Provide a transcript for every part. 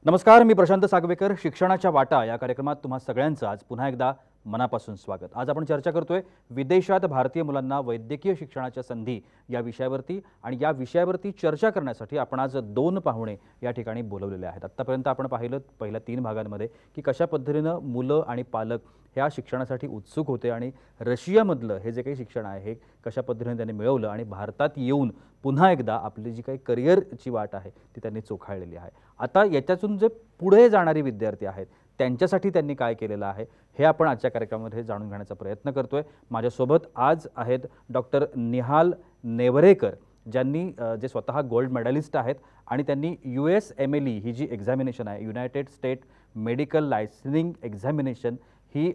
नमस्कार, मी प्रशांत सागवेकर. शिक्षणाच्या वाटा या कार्यक्रमात तुम्हा सगळ्यांचं आज पुन्हा एकदा मनापासून स्वागत. आज आपण चर्चा करतोय विदेशात भारतीय मुलांना वैद्यकीय शिक्षणाच्या संधी या विषयावरती, आणि या विषयावरती चर्चा करण्यासाठी आपण आज दोन पाहुणे या ठिकाणी बोलवलेले आहेत. आत्तापर्यंत आपण पाहिलं पहिल्या 3 भागांमध्ये की कशा पद्धतीनं मुलं आणि पालक ह्या शिक्षणासाठी उत्सुक होते आणि रशियामधलं हे जे काही शिक्षण आहे हे कशा पद्धतीने त्यांनी मिळवलं आणि भारतात येऊन पुन्हा एकदा आपली जी काही करिअरची वाट आहे ती त्यांनी चोखाळलेली आहे. आता याच्यातून जे पुढे जाणारे विद्यार्थी आहेत त्यांच्यासाठी त्यांनी काय केलेलं आहे हे आपण आजच्या कार्यक्रमामध्ये जाणून घेण्याचा प्रयत्न करतोय. माझ्यासोबत आज आहेत डॉक्टर निहाल नेवरेकर, ज्यांनी जे स्वतः गोल्ड मेडलिस्ट आहेत आणि त्यांनी USMLE ही जी एक्झामिनेशन आहे, United State medical licensing examination, ही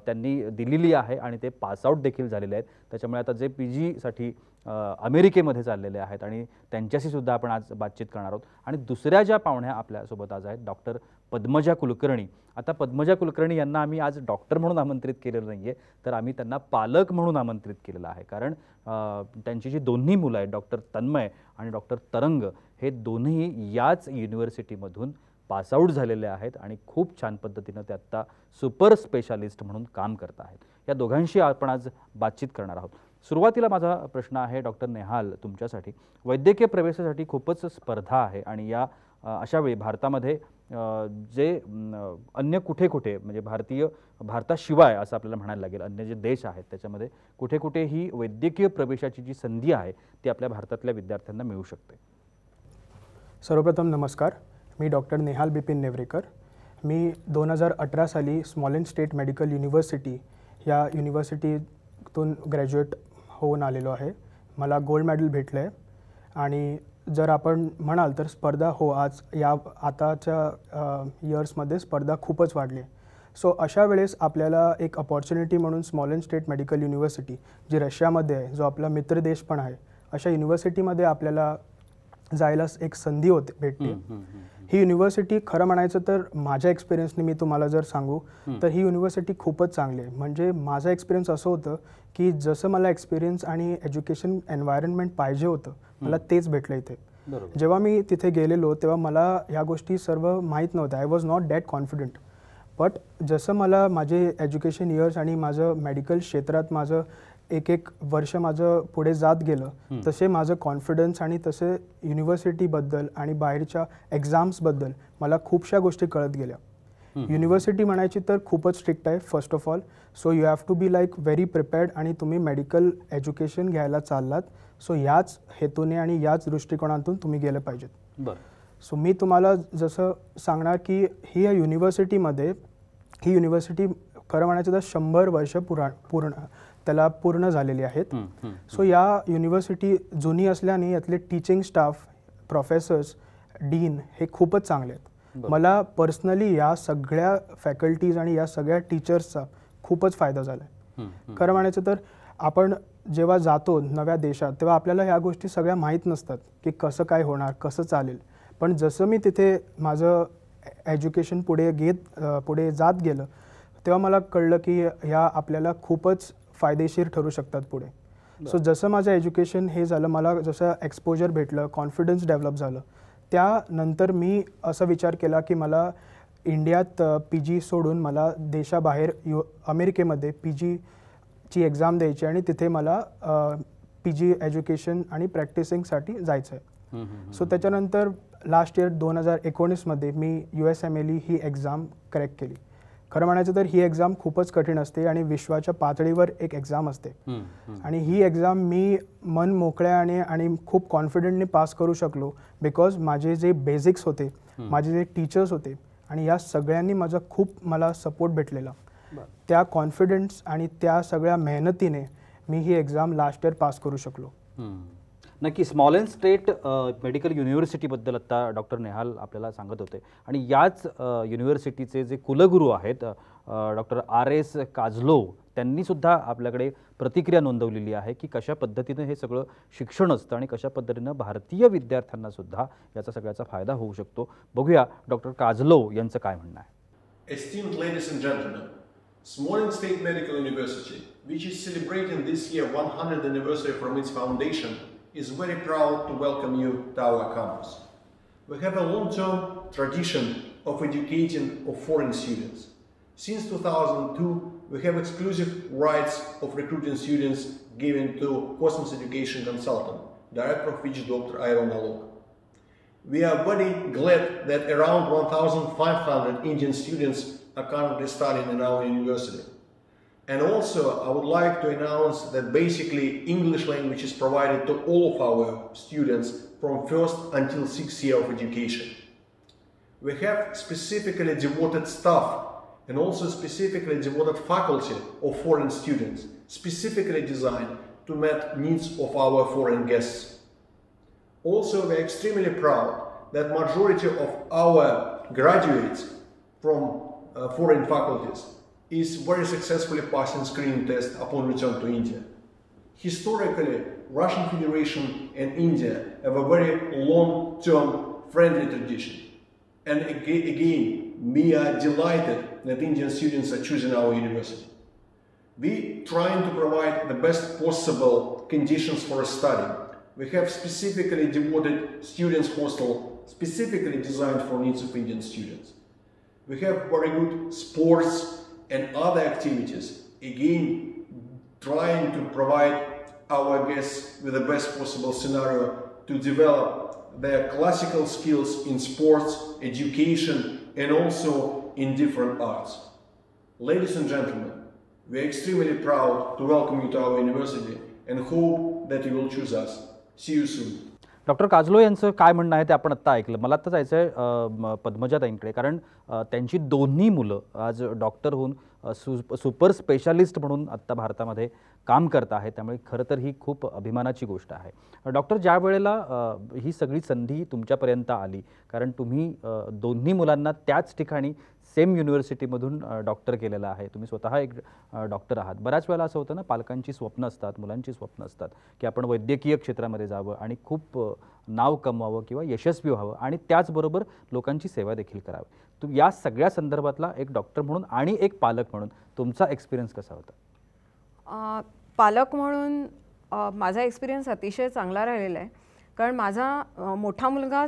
त्यांनी दिलेली आहे आणि ते पासआउट देखील झालेले आहेत. त्याच्यामुळे आता जे PG साठी अमेरिकेमध्ये चाललेले आहेत आणि त्यांच्याशी सुद्धा आपण आज बातचीत करणार आहोत. आणि दुसऱ्या ज्या पाहुण्या आपल्यासोबत आज आहेत डॉक्टर पद्मजा कुलकर्णी. आता पद्मजा कुलकर्णी यांना आम्ही आज डॉक्टर म्हणून आमंत्रित केलेलं नाही आहे, तर आम्ही त्यांना पालक म्हणून आमंत्रित केलेलं आहे. कारण त्यांची जी दोन्ही मुलं आहेत, डॉक्टर तन्मय आणि डॉक्टर तरंग, हे दोन्ही याच युनिव्हर्सिटीमधून पासआउट झालेले आहेत आणि खूप छान पद्धतीनं ते आत्ता सुपर स्पेशालिस्ट म्हणून काम करत आहेत. या दोघांशी आपण आज बातचीत करणार आहोत. सुरुवातीला माझा प्रश्न आहे डॉक्टर नेहाल तुमच्यासाठी. वैद्यकीय प्रवेशासाठी खूपच स्पर्धा आहे आणि या अशा वेळी भारतामध्ये जे अन्य कुठे कुठे म्हणजे भारताशिवाय असं आपल्याला म्हणायला लागेल, अन्य जे देश आहेत त्याच्यामध्ये कुठे कुठे ही वैद्यकीय प्रवेशाची जी संधी आहे ती आपल्या भारतातल्या विद्यार्थ्यांना मिळू शकते. सर्वप्रथम नमस्कार, मी डॉक्टर नेहाल बिपिन नेवरेकर. मी 2018 साली स्मॉलेंड स्टेट मेडिकल युनिव्हर्सिटी या युनिव्हर्सिटीतून ग्रॅज्युएट होऊन आलेलो आहे. मला गोल्ड मेडल भेटलं आहे. आणि जर आपण म्हणाल तर स्पर्धा आज या आताच्या इयर्समध्ये स्पर्धा खूपच वाढली आहे. सो अशा वेळेस आपल्याला एक अपॉर्च्युनिटी म्हणून स्मॉलेंड स्टेट मेडिकल युनिव्हर्सिटी, जी रशियामध्ये आहे, जो आपला मित्र देश पण आहे, अशा युनिव्हर्सिटीमध्ये आपल्याला जायला एक संधी भेटते. ही युनिव्हर्सिटी खरं म्हणायचं तर माझ्या एक्सपिरियन्सने मी तुम्हाला जर सांगू तर ही युनिव्हर्सिटी खूपच चांगली आहे. म्हणजे माझा एक्सपिरियन्स असं होतं की जसं मला एक्सपिरियन्स आणि एज्युकेशन एन्व्हायरमेंट पाहिजे होतं मला तेच भेटलं इथे. जेव्हा मी तिथे गेलेलो तेव्हा मला ह्या गोष्टी सर्व माहीत नव्हत्या. I was not that confident. But जसं मला माझे एज्युकेशन इयर्स आणि माझं मेडिकल क्षेत्रात माझं एक वर्ष माझं पुढे जात गेलं, तसे माझं कॉन्फिडन्स आणि तसे युनिव्हर्सिटीबद्दल आणि बाहेरच्या एक्झाम्सबद्दल मला खूपशा गोष्टी कळत गेल्या. युनिव्हर्सिटी म्हणायची तर खूपच स्ट्रिक्ट आहे first of all. So you have to be like very prepared. आणि तुम्ही मेडिकल एज्युकेशन घ्यायला चाललात, सो याच हेतूने आणि याच दृष्टिकोनातून तुम्ही गेलं पाहिजेत. सो मी तुम्हाला जसं सांगणार की ही युनिव्हर्सिटीमध्ये ही युनिव्हर्सिटी खरं म्हणायचं तर 100 वर्ष पूर्ण झालेली आहेत. सो या युनिव्हर्सिटी जुनी असल्याने यातले टीचिंग स्टाफ, प्रोफेसर्स, डीन हे खूपच चांगले आहेत. मला पर्सनली या सगळ्या फॅकल्टीज आणि या सगळ्या टीचर्सचा खूपच फायदा झाला आहे. खरं म्हणायचं तर आपण जेव्हा जातो नव्या देशात तेव्हा आपल्याला ह्या गोष्टी सगळ्या माहीत नसतात की कसं काय होणार, कसं चालेल. पण जसं मी तिथे माझं एज्युकेशन पुढे जात गेलं तेव्हा मला कळलं की ह्या आपल्याला खूपच फायदेशीर ठरू शकतात पुढे. सो जसं माझं एज्युकेशन हे झालं, मला जसं एक्सपोजर भेटलं, कॉन्फिडन्स डेव्हलप झालं, त्यानंतर मी असा विचार केला की मला इंडियात PG सोडून मला देशाबाहेर अमेरिकेमध्ये PGची एक्झाम द्यायची आणि तिथे मला PG एज्युकेशन आणि प्रॅक्टिसिंगसाठी जायचं आहे. सो त्याच्यानंतर लास्ट इयर 2019मध्ये मी USMLE ही एक्झाम क्रॅक केली. खरं म्हणायचं तर ही एक्झाम खूपच कठीण असते आणि विश्वाच्या पातळीवर एक एक्झाम असते. आणि ही एक्झाम मी मन मोकळ्याने आणि खूप कॉन्फिडंटली पास करू शकलो बिकॉज माझे जे बेसिक्स होते, माझे जे टीचर्स होते आणि या सगळ्यांनी मला सपोर्ट भेटलेला. त्या कॉन्फिडन्स आणि त्या सगळ्या मेहनतीने मी ही एक्झाम लास्ट इयर पास करू शकलो. नक्की. स्मॉलेंड स्टेट मेडिकल युनिव्हर्सिटीबद्दल आत्ता डॉक्टर नेहाल आपल्याला सांगत होते आणि याच युनिव्हर्सिटीचे जे कुलगुरू आहेत डॉक्टर RS काझलोव, त्यांनी सुद्धा आपल्याकडे प्रतिक्रिया नोंदवलेली आहे की कशा पद्धतीनं हे सगळं शिक्षण असतं आणि कशा पद्धतीनं भारतीय विद्यार्थ्यांना सुद्धा याचा सगळ्याचा फायदा होऊ शकतो. बघूया डॉक्टर काझलोव यांचं काय म्हणणं आहे. Esteemed ladies and gentlemen, Smolensk State Medical University, which is celebrating this year 100th anniversary from its foundation, is very proud to welcome you to our campus. We have a long-term tradition of educating of foreign students. Since 2002, we have exclusive rights of recruiting students given to Cosmos Education Consultant, director of which Dr. Iron Alok. We are very glad that around 1,500 Indian students are currently studying in our university. And also, I would like to announce that basically English language is provided to all of our students from first until 6th year of education. We have specifically devoted staff and also specifically devoted faculty of foreign students, specifically designed to meet needs of our foreign guests. Also, we are extremely proud that majority of our graduates from foreign faculties is very successfully passing screening test upon return to India. Historically, Russian Federation and India have a very long-term friendly tradition. And again, we are delighted that Indian students are choosing our university. We trying to provide the best possible conditions for study. We have specifically devoted students hostel specifically designed for needs of Indian students. We have very good sports and other activities, again trying to provide our guests with the best possible scenario to develop their classical skills in sports, education, and also in different arts. Ladies and gentlemen, we are extremely proud to welcome you to our university and hope that you will choose us. See you soon. Doctor Kajalo यांचं काय म्हणणं आहे ते आपण आत्ता ऐकलं. मला आता जायचं आहे पद्मजाताईंकडे, कारण त्यांची दोन्ही मुलं आज डॉक्टर होऊन सुपर स्पेशालिस्ट म्हणून आत्ता भारतामध्ये काम करत आहेत. त्यामुळे खरं तर ही खूप अभिमानाची गोष्ट आहे. डॉक्टर, ज्या वेळेला ही सगळी संधी तुमच्यापर्यंत आली, कारण तुम्ही दोन्ही मुलांना त्याच ठिकाणी सेम युनिव्हर्सिटीमधून डॉक्टर केलेलं आहे, तुम्ही स्वतः एक डॉक्टर आहात. बऱ्याच वेळेला असं होतं ना, पालकांची स्वप्न असतात, मुलांची स्वप्न असतात की आपण वैद्यकीय क्षेत्रामध्ये जावं आणि खूप नाव कमवावं किंवा यशस्वी व्हावं आणि त्याचबरोबर लोकांची सेवा देखील करावी. या सगळ्या संदर्भातला एक डॉक्टर म्हणून आणि एक पालक म्हणून तुमचा एक्सपिरियन्स कसा होता? पालक म्हणून माझा एक्सपिरियन्स अतिशय चांगला राहिलेला आहे. कारण माझा मोठा मुलगा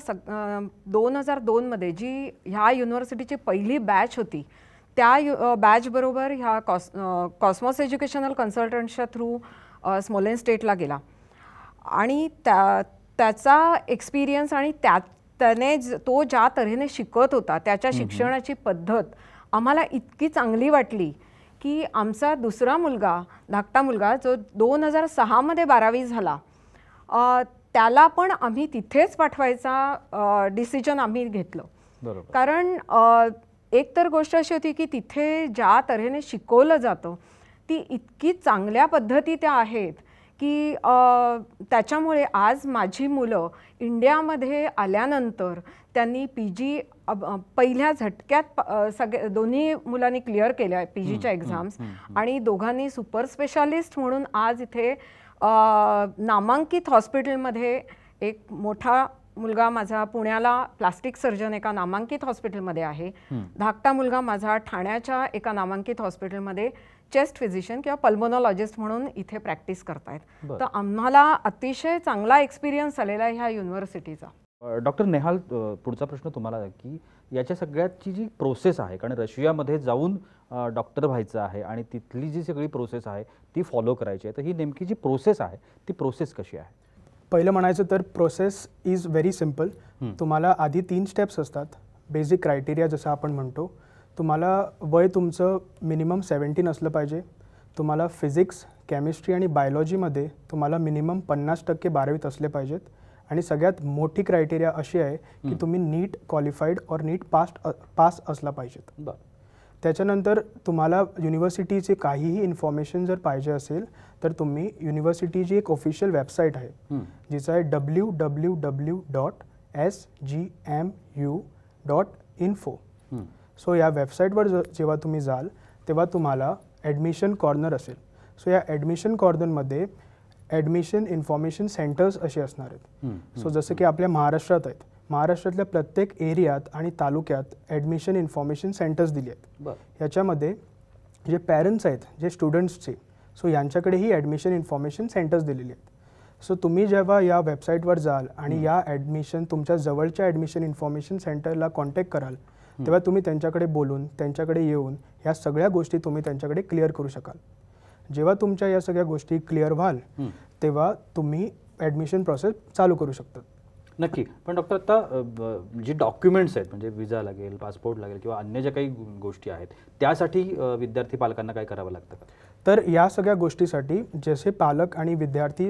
2002मध्ये जी ह्या युनिव्हर्सिटीची पहिली बॅच होती, त्या बॅचबरोबर ह्या कॉस्मॉस एज्युकेशनल कन्सल्टंट्सच्या थ्रू स्मॉलेन स्टेटला गेला आणि त्याचा एक्सपिरियन्स आणि त्याने तो ज्या तऱ्हेने शिकत होता, त्याच्या शिक्षणाची पद्धत आम्हाला इतकी चांगली वाटली की आमचा दुसरा मुलगा, धाकटा मुलगा, जो 2006मध्ये 12वी झाला, त्याला पण आम्ही तिथेच पाठवायचा डिसिजन आम्ही घेतलं. कारण एक तर गोष्ट अशी होती की तिथे ज्या तऱ्हेने शिकवलं जातं ती इतकी चांगल्या पद्धती त्या आहेत की त्याच्यामुळे आज माझी मुलं इंडियामध्ये आल्यानंतर त्यांनी PG पहिल्या झटक्यात दोन्ही मुलांनी क्लिअर केल्या PGच्या एक्झाम्स आणि दोघांनी सुपर स्पेशालिस्ट म्हणून आज इथे नामांकित हॉस्पिटलमध्ये, एक मोठा मुलगा माझा पुण्याला प्लास्टिक सर्जन एका नामांकित हॉस्पिटलमध्ये आहे, धाकटा मुलगा माझा ठाण्याच्या एका नामांकित हॉस्पिटलमध्ये चेस्ट फिजिशियन किंवा पल्मोनॉलॉजिस्ट म्हणून इथे प्रॅक्टिस करतायत. तर आम्हाला अतिशय चांगला एक्सपिरियन्स आलेला आहे ह्या युनिव्हर्सिटीचा. डॉक्टर नेहाल, पुढचा प्रश्न तुम्हाला आहे की याच्या सगळ्याची जी प्रोसेस आहे, कारण रशियामध्ये जाऊन डॉक्टर व्हायचं आहे आणि तिथली जी सगळी प्रोसेस आहे ती फॉलो करायची आहे, तर ही नेमकी जी प्रोसेस आहे ती प्रोसेस कशी आहे? पहिलं म्हणायचं तर प्रोसेस इज व्हेरी सिम्पल. तुम्हाला आधी 3 स्टेप्स असतात. बेसिक क्रायटेरिया जसं आपण म्हणतो, तुम्हाला वय तुमचं मिनिमम 17 असलं पाहिजे. तुम्हाला फिजिक्स, केमिस्ट्री आणि बायोलॉजीमध्ये तुम्हाला मिनिमम 50% 12वीत असले पाहिजेत. आणि सगळ्यात मोठी क्रायटेरिया अशी आहे की तुम्ही नीट क्वालिफाईड और नीट पास असला पाहिजेत. त्याच्यानंतर तुम्हाला युनिव्हर्सिटीचे काहीही इन्फॉर्मेशन जर पाहिजे असेल तर तुम्ही युनिव्हर्सिटीची एक ऑफिशियल वेबसाईट आहे जिचं आहे www.sgmu.info. सो या वेबसाईटवर जेव्हा तुम्ही जाल तेव्हा तुम्हाला ॲडमिशन कॉर्नर असेल. सो या ॲडमिशन कॉर्नरमध्ये ॲडमिशन इन्फॉर्मेशन सेंटर्स असे असणार आहेत. सो जसं की आपल्या महाराष्ट्रात आहेत, महाराष्ट्रातल्या प्रत्येक एरियात आणि तालुक्यात ॲडमिशन इन्फॉर्मेशन सेंटर्स दिली आहेत. ह्याच्यामध्ये जे पॅरेंट्स आहेत, जे स्टुडंट्सचे, सो यांच्याकडेही ॲडमिशन इन्फॉर्मेशन सेंटर्स दिलेली आहेत. सो तुम्ही जेव्हा या वेबसाईटवर जाल आणि या तुमच्या जवळच्या ॲडमिशन इन्फॉर्मेशन सेंटरला कॉन्टॅक्ट कराल तेव्हा तुम्ही त्यांच्याकडे बोलून त्यांच्याकडे येऊन ह्या सगळ्या गोष्टी तुम्ही त्यांच्याकडे क्लिअर करू शकाल. जेव्हा तुमच्या या सगळ्या गोष्टी क्लिअर व्हाल तेव्हा तुम्ही ॲडमिशन प्रोसेस चालू करू शकता. नक्की. पण डॉक्टर आता जी डॉक्युमेंट्स आहेत म्हणजे विजा लागेल, पासपोर्ट लागेल किंवा अन्य ज्या काही गोष्टी आहेत त्यासाठी विद्यार्थी पालकांना काय करावं लागतं का? तर या सगळ्या गोष्टीसाठी जसे पालक आणि विद्यार्थी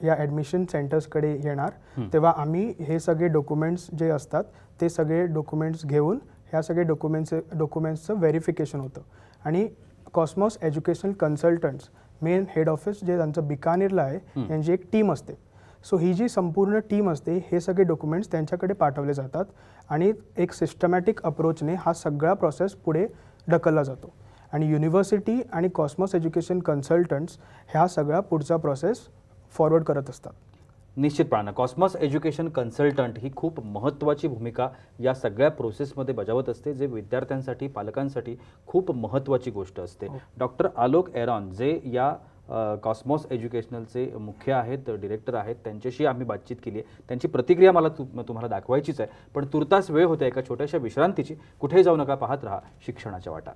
या ॲडमिशन सेंटर्सकडे येणार तेव्हा आम्ही हे सगळे डॉक्युमेंट्स जे असतात ते सगळे डॉक्युमेंट्स घेऊन ह्या सगळे डॉक्युमेंट्सचं व्हेरिफिकेशन होतं. आणि Cosmos educational consultants main head office जे त्यांचं बिकानेरला आहे यांची एक टीम असते. सो ही जी संपूर्ण टीम असते हे सगळे डॉक्युमेंट्स त्यांच्याकडे पाठवले जातात आणि एक सिस्टमॅटिक अप्रोचने हा सगळा प्रोसेस पुढे ढकलला जातो. आणि युनिव्हर्सिटी आणि कॉस्मॉस एज्युकेशन कन्सल्टंट्स ह्या सगळा पुढचा प्रोसेस फॉरवर्ड करत असतात. निश्चितपणानं कॉस्मॉस एज्युकेशन कन्सल्टंट ही खूप महत्त्वाची भूमिका या सगळ्या प्रोसेसमध्ये बजावत असते, जे विद्यार्थ्यांसाठी पालकांसाठी खूप महत्त्वाची गोष्ट असते. डॉक्टर आलोक एरॉन जे या कॉस्मॉस एज्युकेशनलचे मुख्य आहेत, डिरेक्टर आहेत, त्यांच्याशी आम्ही बातचीत केली आहे. त्यांची प्रतिक्रिया मला तुम्हाला दाखवायचीच आहे, पण तुर्तास वेळ होते एका छोट्याशा विश्रांतीची. कुठेही जाऊ नका, पाहत राहा शिक्षणाच्या वाटा.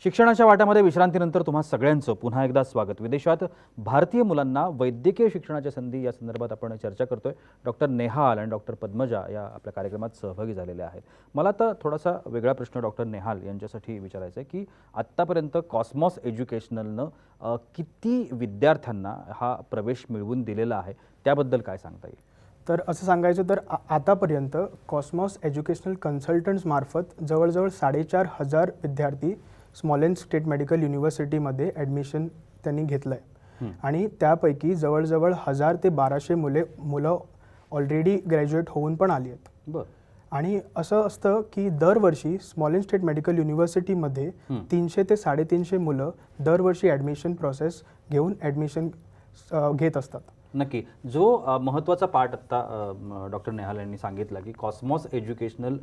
शिक्षणाच्या वाटामध्ये विश्रांतीनंतर तुम्हा सगळ्यांचं पुन्हा एकदा स्वागत. विदेशात भारतीय मुलांना वैद्यकीय शिक्षणाच्या संधी या संदर्भात आपण चर्चा करतोय. डॉक्टर नेहाल आणि डॉक्टर पद्मजा या आपल्या कार्यक्रमात सहभागी झालेले आहेत. मला आता थोडासा वेगळा प्रश्न डॉक्टर नेहाल यांच्यासाठी विचारायचा आहे की आत्तापर्यंत कॉस्मॉस एज्युकेशनलनं किती विद्यार्थ्यांना हा प्रवेश मिळवून दिलेला आहे, त्याबद्दल काय सांगता येईल? तर असं सांगायचं तर आतापर्यंत कॉस्मॉस एज्युकेशनल कन्सल्टंट्समार्फत जवळजवळ 4,500 विद्यार्थी स्मॉलेंस स्टेट मेडिकल युनिव्हर्सिटीमध्ये ॲडमिशन त्यांनी घेतलं आहे. आणि त्यापैकी जवळजवळ 1000 ते 1200 मुलं ऑलरेडी ग्रॅज्युएट होऊन पण आली आहेत. बरं. आणि असं असतं की दरवर्षी स्मॉलेंस स्टेट मेडिकल युनिव्हर्सिटीमध्ये 300 ते 350 मुलं दरवर्षी ॲडमिशन प्रोसेस घेऊन ॲडमिशन घेत असतात. नक्की. जो महत्त्वाचा पार्ट आत्ता डॉक्टर नेहाल यांनी सांगितला की कॉस्मॉस एज्युकेशनल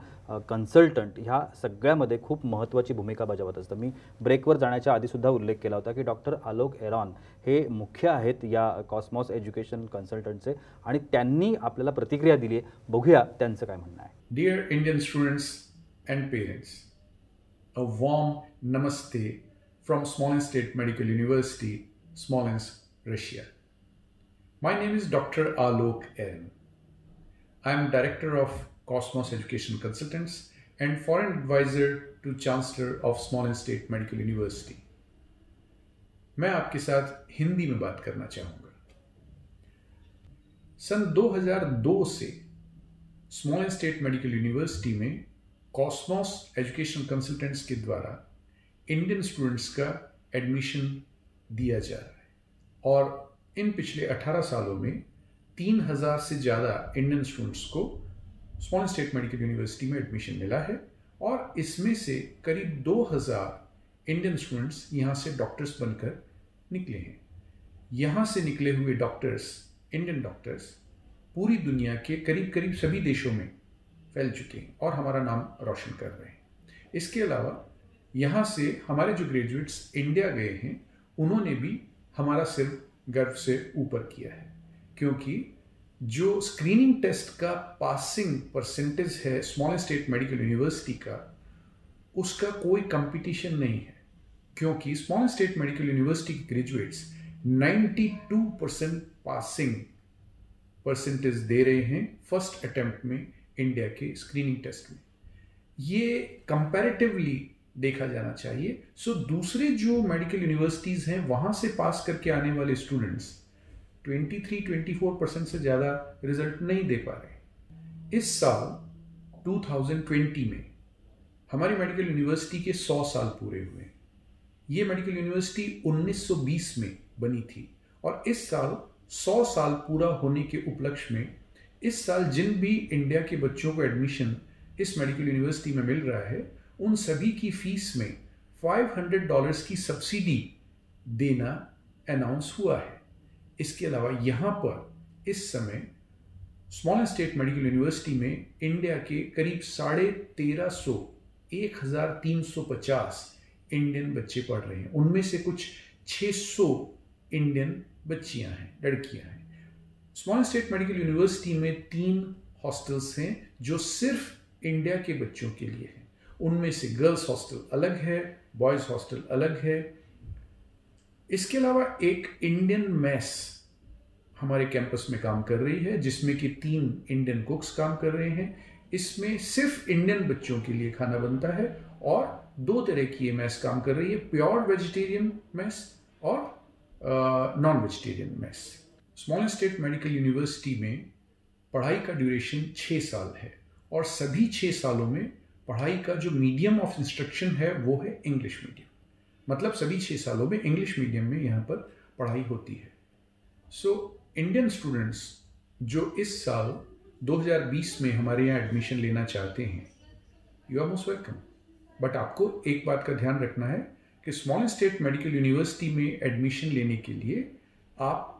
कन्सल्टंट ह्या सगळ्यामध्ये खूप महत्त्वाची भूमिका बजावत असतं. मी ब्रेकवर जाण्याच्या आधीसुद्धा उल्लेख केला होता की डॉक्टर आलोक एरॉन हे मुख्य आहेत या कॉस्मॉस एज्युकेशन कन्सल्टंटचे आणि त्यांनी आपल्याला प्रतिक्रिया दिली आहे. बघूया त्यांचं काय म्हणणं आहे. Dear Indian students and parents, a warm namaste from Smolensk State Medical University, Smolensk, Russia. My name is Dr. Alok Eran. I am Director of Cosmos Education Consultants and Foreign Advisor to Chancellor of Smolensk State Medical University. मैं आपके साथ हिंदी में बात करना चाहूँगा. सन 2002 से स्मॉलेंस state medical university में Cosmos education consultants के द्वारा Indian students का एडमिशन दिया जा रहा है और इन पिछले 18 सालों में 3000 से ज़्यादा इंडियन स्टूडेंट्स को स्मॉलेंस स्टेट मेडिकल यूनिवर्सिटी में एडमिशन मिला है और इसमें से करीब 2000 इंडियन स्टूडेंट्स यहाँ से डॉक्टर्स बनकर निकले हैं. यहाँ से निकले हुए डॉक्टर्स, इंडियन डॉक्टर्स, पूरी दुनिया के करीब करीब सभी देशों में फैल चुके हैं और हमारा नाम रोशन कर रहे हैं. इसके अलावा यहाँ से हमारे जो ग्रेजुएट्स इंडिया गए हैं उन्होंने भी हमारा सिर गर्व से ऊपर किया है, क्योंकि जो स्क्रीनिंग टेस्ट का पासिंग परसेंटेज है स्मॉलेंस स्टेट मेडिकल यूनिवर्सिटी का, उसका कोई कंपटीशन नहीं है, क्योंकि स्मॉलेंस स्टेट मेडिकल यूनिवर्सिटी के ग्रेजुएट्स 92% पासिंग परसेंटेज दे रहे हैं फर्स्ट अटेम्प्ट में इंडिया के स्क्रीनिंग टेस्ट में. ये कंपैरेटिवली देखा जाना चाहिए. सो दूसरे जो मेडिकल यूनिवर्सिटीज़ हैं वहाँ से पास करके आने वाले स्टूडेंट्स 23-24% से ज़्यादा रिजल्ट नहीं दे पा रहे. इस साल 2020 में हमारी मेडिकल यूनिवर्सिटी के 100 साल पूरे हुए. ये मेडिकल यूनिवर्सिटी 1920 में बनी थी और इस साल 100 साल पूरा होने के उपलक्ष्य में इस साल जिन भी इंडिया के बच्चों को एडमिशन इस मेडिकल यूनिवर्सिटी में मिल रहा है उन सभी की फीस में $500 की सब्सिडी देना अनाउंस हुआ है. इसके अलावा यहाँ पर इस समय स्मॉलेंस स्टेट मेडिकल यूनिवर्सिटी में इंडिया के करीब 1350 इंडियन बच्चे पढ़ रहे हैं. उनमें से कुछ 600 इंडियन बच्चियां हैं, लड़कियां हैं. स्मॉल स्टेट मेडिकल यूनिवर्सिटी में 3 हॉस्टल्स हैं जो सिर्फ इंडिया के बच्चों के लिए हैं। उनमें से गर्ल्स हॉस्टल अलग है, बॉयज हॉस्टल अलग है। इसके अलावा एक इंडियन मेस हमारे कैंपस में काम कर रही है, जिसमें कि 3 इंडियन कुक्स काम कर रहे हैं। इसमें सिर्फ इंडियन बच्चों के लिए खाना बनता है और 2 तरह की ये मेस काम कर रही है, प्योर वेजिटेरियन मेस और non vegetarian mess. Small state medical university में पढ़ाई का ड्यूरेशन 6 साल है और सभी 6 सालों में पढ़ाई का जो मीडियम ऑफ इंस्ट्रक्शन है वो है इंग्लिश मीडियम। मतलब सभी 6 सालों में इंग्लिश मीडियम में यहाँ पर पढ़ाई होती है। सो इंडियन स्टूडेंट्स जो इस साल 2020 में हमारे यहाँ एडमिशन लेना चाहते हैं, you are most welcome. But आपको एक बात का ध्यान रखना है कि स्मॉल स्टेट मेडिकल यूनिवर्सिटी में एडमिशन लेने के लिए आप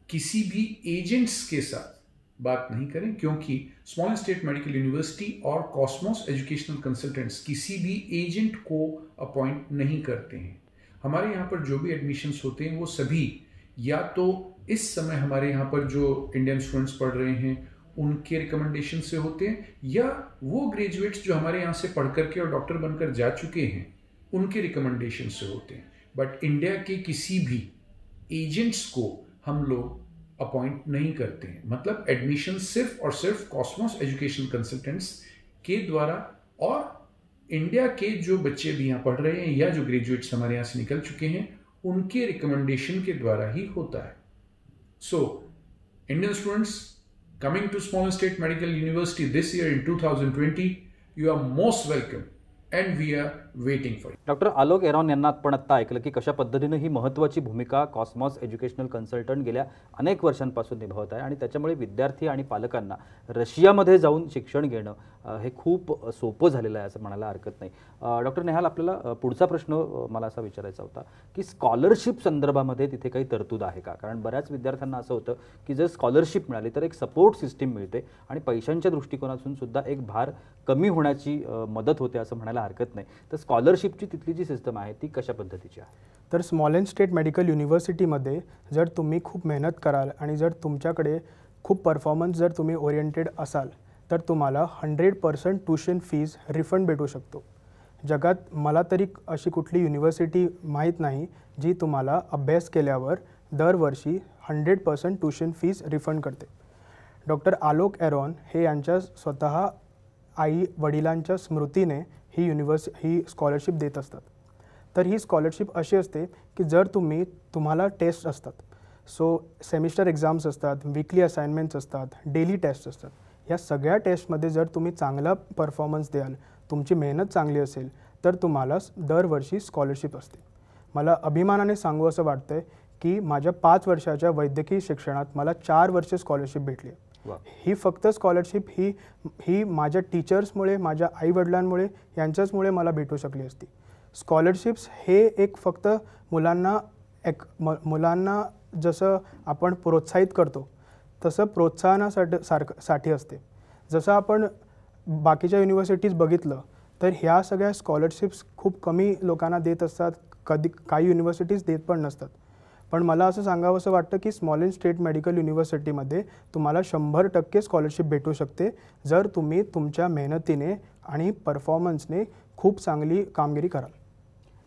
किसी भी एजेंट्स के साथ बात नहीं करें, क्योंकि स्मॉल स्टेट मेडिकल यूनिवर्सिटी और कॉस्मोस एजुकेशनल कंसल्टेंट्स किसी भी एजेंट को अपॉइंट नहीं करते हैं। हमारे यहाँ पर जो भी एडमिशन्स होते हैं वो सभी या तो इस समय हमारे यहाँ पर जो इंडियन स्टूडेंट्स पढ़ रहे हैं उनके रिकमेंडेशन से होते हैं, या वो ग्रेजुएट्स जो हमारे यहाँ से पढ़ करके और डॉक्टर बनकर जा चुके हैं उनके रिकमेंडेशन से होते हैं। बट इंडिया के किसी भी एजेंट्स को हम लोग अपॉइंट नहीं करते हैं। मतलब एडमिशन सिर्फ और सिर्फ कॉस्मोस एजुकेशन कंसल्टेंट्स के द्वारा और इंडिया के जो बच्चे भी यहाँ पढ़ रहे हैं या जो ग्रेजुएट्स हमारे यहाँ से निकल चुके हैं उनके रिकमेंडेशन के द्वारा ही होता है। So Indian students coming to Small State Medical University this year in 2020, you are most welcome and we are waiting for you. Doctor Alok Aaron यांना आपण आत्ता ऐकलं की कशा पद्धतीनं ही महत्त्वाची भूमिका कॉस्मॉस एज्युकेशनल कन्सल्टंट गेल्या अनेक वर्षांपासून निभावत आहे आणि त्याच्यामुळे विद्यार्थी आणि पालकांना रशियामध्ये जाऊन शिक्षण घेणं हे खूप सोपं झालेलं आहे असं म्हणायला हरकत नाही। डॉक्टर नेहाल, आपल्याला पुढचा प्रश्न मला असा विचारायचा होता की स्कॉलरशिप संदर्भामध्ये तिथे काही तरतूद आहे का? कारण बऱ्याच विद्यार्थ्यांना असं होतं की जर स्कॉलरशिप मिळाली तर एक सपोर्ट सिस्टीम मिळते आणि पैशांच्या दृष्टिकोनातून सुद्धा एक भार कमी होण्याची मदत होते असं म्हणायला हरकत नाही। तर स्कॉलरशिपची तिथली जी सिस्टम आहे ती कशा पद्धतीची आहे? तर स्मॉल अँड स्टेट मेडिकल युनिव्हर्सिटीमध्ये जर तुम्ही खूप मेहनत कराल आणि जर तुमच्याकडे खूप परफॉर्मन्स जर तुम्ही ओरिएंटेड असाल तर तुम्हाला 100% ट्यूशन फीज रिफंड भेटू शकतो। जगात मला तरी अशी कुठली युनिव्हर्सिटी माहीत नाही जी तुम्हाला अभ्यास केल्यावर दरवर्षी 100% ट्यूशन फीज रिफंड करते। डॉक्टर आलोक एरॉन हे यांच्या स्वतः आई वडिलांच्या स्मृतीने ही स्कॉलरशिप देत असतात। तर ही स्कॉलरशिप अशी असते की जर तुम्हाला टेस्ट असतात, सो सेमिस्टर एक्झाम्स असतात, वीकली असाइनमेंट्स असतात, डेली टेस्ट असतात, ह्या सगळ्या टेस्टमध्ये जर तुम्ही चांगला परफॉर्मन्स द्याल, तुमची मेहनत चांगली असेल तर तुम्हाला दरवर्षी स्कॉलरशिप असते। मला अभिमानाने सांगू असं वाटतंय की माझ्या 5 वर्षाच्या वैद्यकीय शिक्षणात मला 4 वर्षे स्कॉलरशिप भेटली। ही फक्त स्कॉलरशिप ही माझ्या टीचर्समुळे, माझ्या आईवडिलांमुळे यांच्याचमुळे मला भेटू शकली असती। स्कॉलरशिप्स हे एक फक्त मुलांना जसं आपण प्रोत्साहित करतो तसं प्रोत्साहनासाठी असते। जसं आपण बाकीच्या युनिव्हर्सिटीज बघितलं तर ह्या सगळ्या स्कॉलरशिप्स खूप कमी लोकांना देत असतात, काही युनिव्हर्सिटीज देत पण नसतात। पण मला असं सांगावंसं वाटतं की स्मॉल अँड स्टेट मेडिकल युनिव्हर्सिटीमध्ये तुम्हाला 100% स्कॉलरशिप भेटू शकते जर तुम्ही तुमच्या मेहनतीने आणि परफॉर्मन्सने खूप चांगली कामगिरी कराल।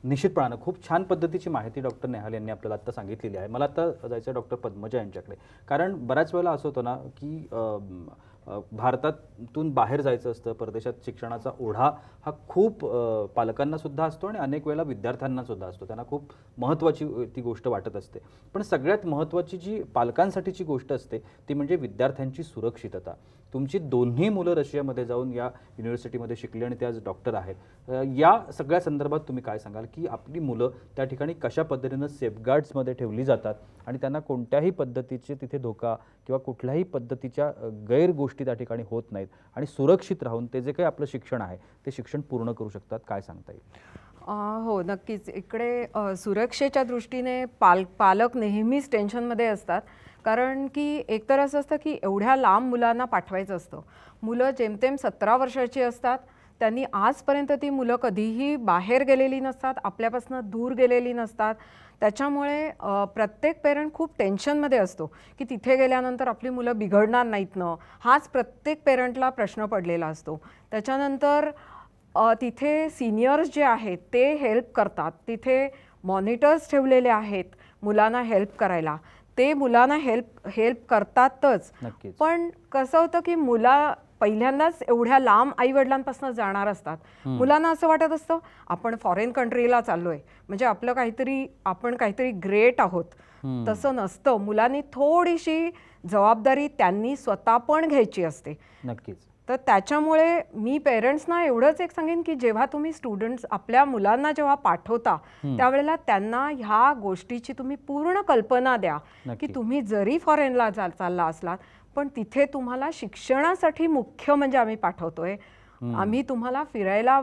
निश्चितपणानं खूप छान पद्धतीची माहिती डॉक्टर नेहाल यांनी आपल्याला आत्ता सांगितलेली आहे। मला आता जायचं डॉक्टर पद्मजा यांच्याकडे, कारण बऱ्याच वेळेला असं होतं ना की भारतातून बाहेर जायचं असतं, परदेशात शिक्षणाचा ओढा हा खूप पालकांना सुद्धा असतो आणि अनेक वेळेला विद्यार्थ्यांना सुद्धा असतो, त्यांना खूप महत्त्वाची ती गोष्ट वाटत असते। पण सगळ्यात महत्त्वाची जी पालकांसाठीची गोष्ट असते ती म्हणजे विद्यार्थ्यांची सुरक्षितता। तुमची दोन्ही मुलं रशियामध्ये जाऊन या युनिव्हर्सिटीमध्ये शिकली आणि ते आज डॉक्टर आहेत। या सगळ्या संदर्भात तुम्ही काय सांगाल की आपली मुलं त्या ठिकाणी कशा पद्धतीनं सेफगार्ड्समध्ये ठेवली जातात आणि त्यांना कोणत्याही पद्धतीचे तिथे धोका किंवा कुठल्याही पद्धतीच्या गैर गोष्टी त्या ठिकाणी होत नाहीत आणि सुरक्षित राहून ते जे काही आपलं शिक्षण आहे ते शिक्षण पूर्ण करू शकतात, काय सांगता येईल? हो, नक्कीच। इकडे सुरक्षेच्या दृष्टीने पालक नेहमीच टेन्शनमध्ये असतात, कारण की एकतर असं असतं की एवढ्या लांब मुलांना पाठवायचं असतं। मुलं जेमतेम 17 वर्षाची असतात, त्यांनी आजपर्यंत ती मुलं कधीही बाहेर गेलेली नसतात, आपल्यापासून दूर गेलेली नसतात. त्याच्यामुळे प्रत्येक पेरेंट खूप टेन्शनमध्ये असतो की तिथे गेल्यानंतर आपली मुलं बिघडणार नाहीत ना, हाच प्रत्येक पेरेंटला प्रश्न पडलेला असतो. त्याच्यानंतर तिथे सिनियर्स जे आहेत ते हेल्प करतात, तिथे मॉनिटर्स ठेवलेले आहेत मुलांना हेल्प करायला, ते मुलांना हेल्प करतातच. नक्कीच. पण कसं होतं की पहिल्यांदाच एवढ्या लांब आईवडिलांपासून जाणार असतात. मुलांना असं वाटत असतं आपण फॉरेन कंट्रीला चाललोय म्हणजे आपण काहीतरी ग्रेट आहोत. तसं नसतं. मुलांनी थोडीशी जबाबदारी त्यांनी स्वतः पण घ्यायची असते. नक्कीच. तर त्याच्यामुळे मी पेरेंट्सना एवढंच एक सांगेन की जेव्हा तुम्ही स्टुडंट्स आपल्या मुलांना जेव्हा पाठवता त्यावेळेला त्यांना ह्या गोष्टीची तुम्ही पूर्ण कल्पना द्या की तुम्ही जरी फॉरेनला चालला असलात पण तिथे तुम्हाला शिक्षणासाठी मुख्य म्हणजे आम्ही पाठवतोय, आम्ही तुम्हाला फिरायला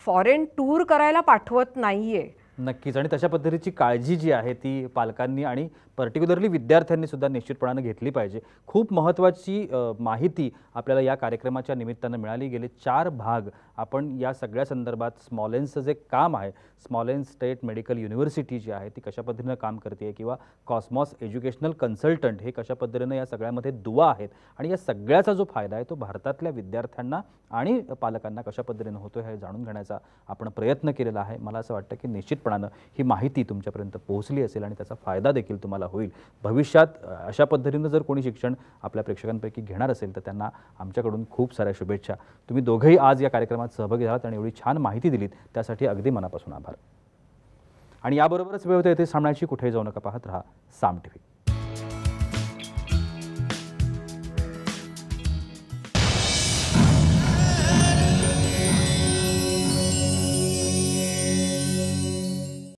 फॉरेन टूर करायला पाठवत नाहीये. नक्कीच. आणि तशा पद्धतीची काळजी जी आहे ती पालकांनी आणि पर्टिक्युलरली विद्यार्थ्यांनी सुद्धा निश्चितपणाने घेतली पाहिजे. खूप महत्त्वाची माहिती आपल्याला या कार्यक्रमाच्या निमित्तानं मिळाली. गेले 4 भाग आपण या सगळ्या संदर्भात स्मॉलेन्सचं जे काम आहे, स्मॉलेन्स स्टेट मेडिकल युनिव्हर्सिटी जी आहे ती कशा पद्धतीनं काम करते किंवा कॉस्मॉस एज्युकेशनल कन्सल्टंट हे कशा पद्धतीनं या सगळ्यामध्ये दुवा आहेत आणि या सगळ्याचा जो फायदा आहे तो भारतातल्या विद्यार्थ्यांना आणि पालकांना कशा पद्धतीनं होतो हे जाणून घेण्याचा आपण प्रयत्न केलेला आहे. मला असं वाटतं की निश्चितपणानं ही माहिती तुमच्यापर्यंत पोहोचली असेल आणि त्याचा फायदा देखील तुम्हाला होईल. भविष्यात अशा पद्धतीनं जर कोणी शिक्षण आपल्या प्रेक्षकांपैकी घेणार असेल तर त्यांना आमच्याकडून खूप साऱ्या शुभेच्छा. तुम्ही दोघंही आज या कार्यक्रमात सहभागी झालात आणि एवढी छान माहिती दिलीत त्यासाठी अगदी मनापासून आभार. आणि याबरोबरच वेळ होते इथे सामन्याची. कुठेही जाऊ नका, पाहत रहा साम टीव्ही.